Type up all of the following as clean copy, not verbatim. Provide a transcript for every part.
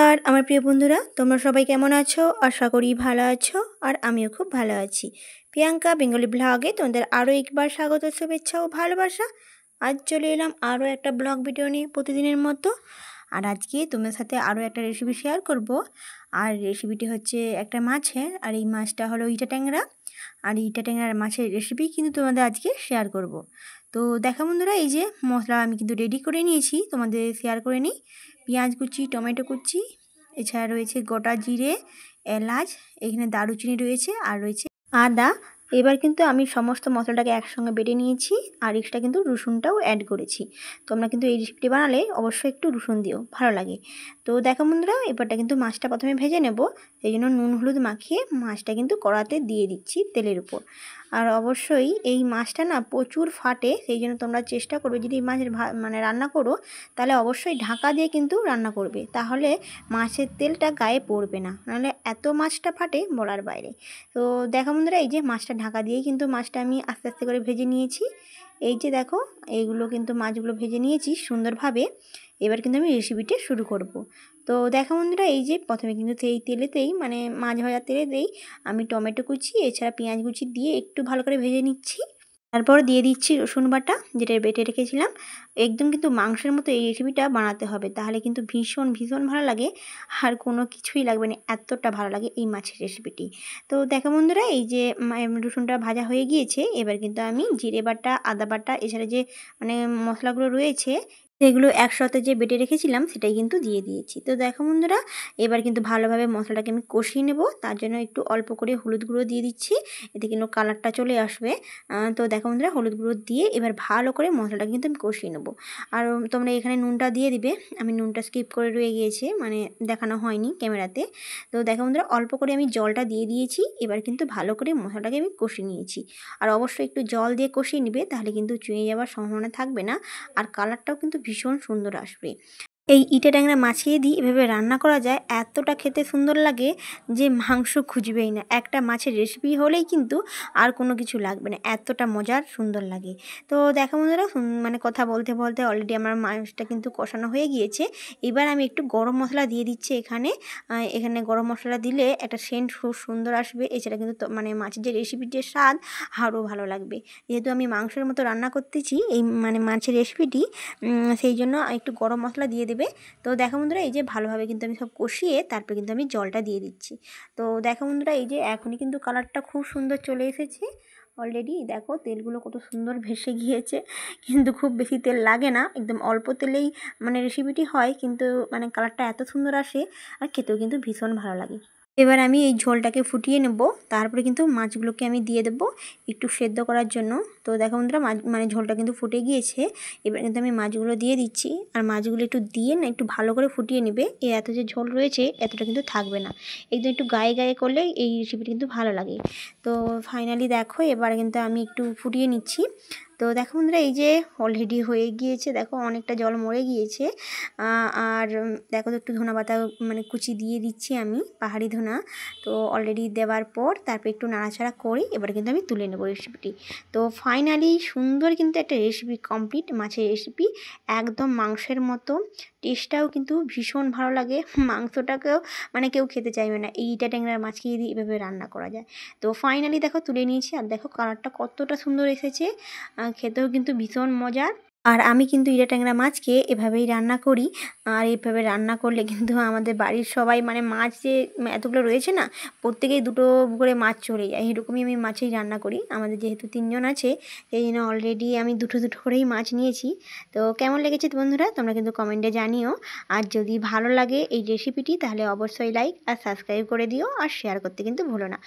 আর আমার প্রিয় বন্ধুরা, তোমরা সবাই কেমন আছো? আশা করি ভালো আছো, আর আমিও খুব ভালো আছি। প্রিয়াঙ্কা বেঙ্গলি ব্লগে তোমাদের আরও একবার স্বাগত, শুভেচ্ছা ও ভালোবাসা। আজ চলে এলাম আরও একটা ব্লগ ভিডিও নিয়ে প্রতিদিনের মতো। আর আজকে তোমাদের সাথে আরও একটা রেসিপি শেয়ার করব। আর রেসিপিটি হচ্ছে একটা মাছের, আর এই মাছটা হলো ইটা ট্যাংরা। আর ইটা ট্যাংরার মাছের রেসিপি কিন্তু তোমাদের আজকে শেয়ার করব। তো দেখো বন্ধুরা, এই যে মশলা আমি কিন্তু রেডি করে নিয়েছি, তোমাদের শেয়ার করে নিই। পেঁয়াজ কুচি, টমেটো কুচি, এছাড়া রয়েছে গোটা জিরে, এলাচ, এখানে দারুচিনি রয়েছে, আর রয়েছে আদা। এবার কিন্তু আমি সমস্ত মশলাটাকে একসঙ্গে বেটে নিয়েছি, আর এক্সট্রা কিন্তু রসুনটাও অ্যাড করেছি। তোমরা কিন্তু এই রেসিপিটি বানালে অবশ্যই একটু রসুন দিও, ভালো লাগে। তো দেখো বন্ধুরা, এবারটা কিন্তু মাছটা প্রথমে ভেজে নেব। সেই জন্য নুন হলুদ মাখিয়ে মাছটা কিন্তু কড়াতে দিয়ে দিচ্ছি তেলের উপর। আর অবশ্যই এই মাছটা না প্রচুর ফাটে, সেই জন্য তোমরা চেষ্টা করবে যদি মাছের রান্না করো, তাহলে অবশ্যই ঢাকা দিয়ে কিন্তু রান্না করবে, তাহলে মাছের তেলটা গায়ে পড়বে না, নাহলে এত মাছটা ফাটে বলার বাইরে। তো দেখো বন্ধুরা, এই যে মাছটা ঢাকা দিয়েই কিন্তু মাছটা আমি আস্তে আস্তে করে ভেজে নিয়েছি। এই যে দেখো, এইগুলো কিন্তু মাছগুলো ভেজে নিয়েছি সুন্দরভাবে। এবার কিন্তু আমি রেসিপিটা শুরু করব। তো দেখো বন্ধুরা, এই যে প্রথমে কিন্তু এই তেলেতেই মাছ ভাজার তেলেতেই আমি টমেটো কুচি এছাড়া পেঁয়াজ কুচি দিয়ে একটু ভালো করে ভেজে নিচ্ছি। তারপর দিয়ে দিচ্ছি রসুন বাটা, যেটা বেটে রেখেছিলাম। একদম কিন্তু মাংসের মতো এই রেসিপিটা বানাতে হবে, তাহলে কিন্তু ভীষণ ভীষণ ভালো লাগে, আর কোনো কিছুই লাগবে না, এতটা ভালো লাগে এই মাছের রেসিপিটি। তো দেখো বন্ধুরা, এই যে রসুনটা ভাজা হয়ে গিয়েছে, এবার কিন্তু আমি জিরে বাটা, আদা বাটা, এছাড়া যে মশলাগুলো রয়েছে সেগুলো একসাথে যে বেটে রেখেছিলাম সেটাই কিন্তু দিয়ে দিয়েছি। তো দেখো বন্ধুরা, এবার কিন্তু ভালোভাবে মশলাটাকে আমি কষিয়ে নেব, তার জন্য একটু অল্প করে হলুদ গুঁড়ো দিয়ে দিচ্ছি, এতে কিন্তু কালারটা চলে আসবে। তো দেখো বন্ধুরা, হলুদ গুঁড়ো দিয়ে এবার ভালো করে মশলাটা কিন্তু আমি কষিয়ে নেবো। আর তোমরা এখানে নুনটা দিয়ে দিবে, আমি নুনটা স্কিপ করে রয়ে গিয়েছে, দেখানো হয়নি ক্যামেরাতে। তো দেখো বন্ধুরা, অল্প করে আমি জলটা দিয়ে দিয়েছি, এবার কিন্তু ভালো করে মশলাটাকে আমি কষিয়ে নিয়েছি। আর অবশ্যই একটু জল দিয়ে কষিয়ে নিবে, তাহলে কিন্তু চুঁয়ে যাওয়ার সম্ভাবনা থাকবে না, আর কালারটাও কিন্তু ভীষণ সুন্দর আসবে। এই ইটা ট্যাংরা মাছিয়ে দিয়ে এভাবে রান্না করা যায়, এতটা খেতে সুন্দর লাগে যে মাংস খুঁজবেই না। একটা মাছের রেসিপি হলেই কিন্তু আর কোনো কিছু লাগবে না, এতটা মজার সুন্দর লাগে। তো দেখো বন্ধুরা, কথা বলতে বলতে অলরেডি আমার মাছটা কিন্তু কষানো হয়ে গিয়েছে। এবার আমি একটু গরম মশলা দিয়ে দিচ্ছি এখানে। এখানে গরম মশলা দিলে একটা সেন্ট খুব সুন্দর আসবে, এছাড়া কিন্তু মাছের যে রেসিপির যে স্বাদ আরও ভালো লাগবে। যেহেতু আমি মাংসের মতো রান্না করতেছি এই মাছের রেসিপিটি, সেই জন্য একটু গরম মশলা দিয়ে দেবে। তো দেখো বন্ধুরা, এই যে ভালোভাবে কিন্তু আমি সব কষিয়ে তারপর কিন্তু আমি জলটা দিয়ে দিচ্ছি। তো দেখো বন্ধুরা, এই যে এখনই কিন্তু কালারটা খুব সুন্দর চলে এসেছে অলরেডি। দেখো তেলগুলো কত সুন্দর ভেসে গিয়েছে, কিন্তু খুব বেশি তেল লাগে না, একদম অল্প তেলেই রেসিপিটি হয়, কিন্তু কালারটা এত সুন্দর আসে, আর খেতেও কিন্তু ভীষণ ভালো লাগে। এবার আমি এই ঝোলটাকে ফুটিয়ে নেব, তারপরে কিন্তু মাছগুলোকে আমি দিয়ে দেবো একটু সেদ্ধ করার জন্য। তো দেখো বন্ধুরা, ঝোলটা কিন্তু ফুটে গিয়েছে। এবার কিন্তু আমি মাছগুলো দিয়ে দিচ্ছি, আর মাছগুলো একটু দিয়ে না একটু ভালো করে ফুটিয়ে নেবে। এত যে ঝোল রয়েছে এতটা কিন্তু থাকবে না, একদম একটু গায়ে গায়ে করলে এই রেসিপিটা কিন্তু ভালো লাগে। তো ফাইনালি দেখো, এবার কিন্তু আমি একটু ফুটিয়ে নিচ্ছি। তো দেখো বন্ধুরা, এই যে অলরেডি হয়ে গিয়েছে, দেখো অনেকটা জল মরে গিয়েছে। আর দেখো তো একটু ধনা পাতা কুচি দিয়ে দিচ্ছি আমি, পাহাড়ি ধনা। তো অলরেডি দেওয়ার পর তারপর একটু নাড়াচাড়া করে এবার কিন্তু আমি তুলে নেবো রেসিপিটি। তো ফাইনালি সুন্দর কিন্তু একটা রেসিপি কমপ্লিট, মাছের রেসিপি, একদম মাংসের মতো। টেস্টটাও কিন্তু ভীষণ ভালো লাগে, মাংসটাকেও কেউ খেতে চাইবে না, এই ইটা ট্যাংরার মাছকে যদি এভাবে রান্না করা যায়। তো ফাইনালি দেখো তুলে নিয়েছি, আর দেখো কালারটা কতটা সুন্দর এসেছে, খেতেও কিন্তু ভীষণ মজার। আর আমি কিন্তু ইটা ট্যাংরা মাছকে এভাবেই রান্না করি, আর এইভাবে রান্না করলে কিন্তু আমাদের বাড়ির সবাই মাছ যে এতগুলো রয়েছে না, প্রত্যেকেই দুটো করে মাছ চলে যায়, এরকমই আমি মাছেই রান্না করি। আমাদের যেহেতু 3 জন আছে, সেই জন্য অলরেডি আমি দুটো দুটো করেই মাছ নিয়েছি। তো কেমন লেগেছে বন্ধুরা, তোমরা কিন্তু কমেন্টে জানিও। আর যদি ভালো লাগে এই রেসিপিটি, তাহলে অবশ্যই লাইক আর সাবস্ক্রাইব করে দিও, আর শেয়ার করতে কিন্তু ভুলো না।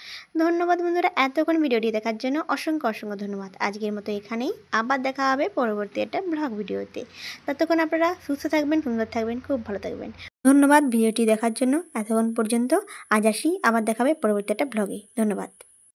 ধন্যবাদ বন্ধুরা, এতক্ষণ ভিডিওটি দেখার জন্য অসংখ্য অসংখ্য ধন্যবাদ। আজকের মতো এখানেই, আবার দেখা হবে পরবর্তী একটা ব্লগ ভিডিওতে। ততক্ষণ আপনারা সুস্থ থাকবেন, সুন্দর থাকবেন, খুব ভালো থাকবেন। ধন্যবাদ ভিডিওটি দেখার জন্য এতক্ষণ পর্যন্ত। আজ আসি, আবার দেখাবে পরবর্তী একটা ব্লগে। ধন্যবাদ।